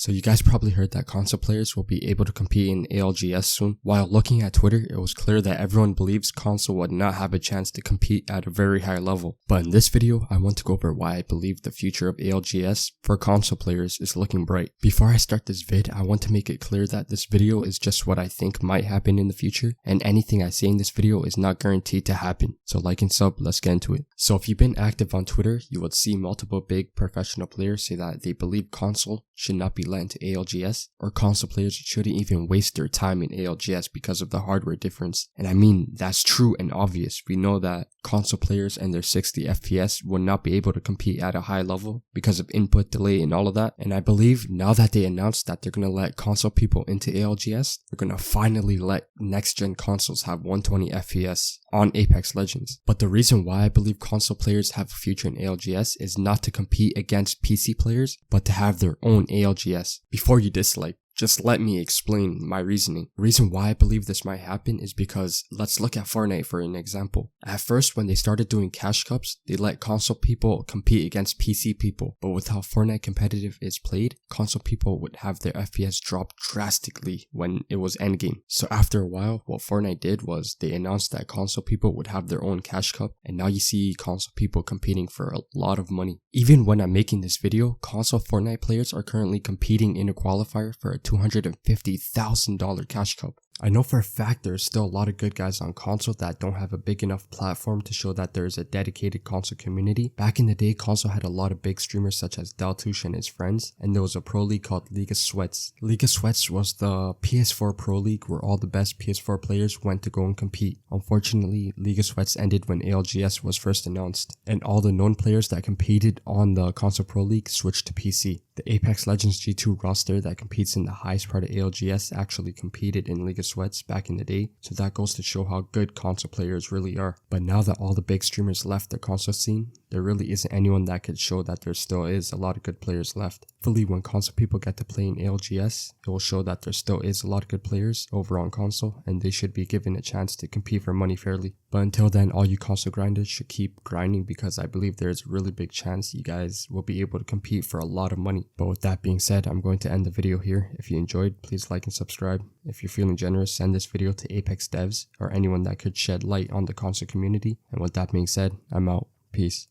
So you guys probably heard that console players will be able to compete in ALGS soon. While looking at Twitter, it was clear that everyone believes console would not have a chance to compete at a very high level. But in this video, I want to go over why I believe the future of ALGS for console players is looking bright. Before I start this vid, I want to make it clear that this video is just what I think might happen in the future, and anything I say in this video is not guaranteed to happen. So like and sub, let's get into it. So if you've been active on Twitter, you would see multiple big professional players say that they believe console should not be let into ALGS, or console players shouldn't even waste their time in ALGS because of the hardware difference. And I mean, that's true and obvious. We know that console players and their 60 FPS will not be able to compete at a high level because of input delay and all of that. And I believe now that they announced that they're going to let console people into ALGS, they're going to finally let next gen consoles have 120 FPS on Apex Legends. But the reason why I believe console players have a future in ALGS is not to compete against PC players, but to have their own ALGS. Before you dislike, just let me explain my reasoning. The reason why I believe this might happen is because let's look at Fortnite for an example. At first, when they started doing cash cups, they let console people compete against PC people. But with how Fortnite competitive is played, console people would have their FPS drop drastically when it was endgame. So after a while, what Fortnite did was they announced that console people would have their own cash cup, and now you see console people competing for a lot of money. Even when I'm making this video, console Fortnite players are currently competing in a qualifier for a $250,000 cash cup. I know for a fact there's still a lot of good guys on console that don't have a big enough platform to show that there's a dedicated console community. Back in the day, console had a lot of big streamers such as Deltush and his friends, and there was a pro league called League of Sweats. League of Sweats was the PS4 pro league where all the best PS4 players went to go and compete. Unfortunately, League of Sweats ended when ALGS was first announced, and all the known players that competed on the console pro league switched to PC. The Apex Legends G2 roster that competes in the highest part of ALGS actually competed in League of Sweats back in the day, so that goes to show how good console players really are. But now that all the big streamers left the console scene, there really isn't anyone that could show that there still is a lot of good players left. Hopefully when console people get to play in ALGS, it will show that there still is a lot of good players over on console, and they should be given a chance to compete for money fairly. But until then, all you console grinders should keep grinding, because I believe there's a really big chance you guys will be able to compete for a lot of money. But with that being said, I'm going to end the video here. If you enjoyed, please like and subscribe. If you're feeling generous, send this video to Apex devs or anyone that could shed light on the console community. And with that being said, I'm out. Peace.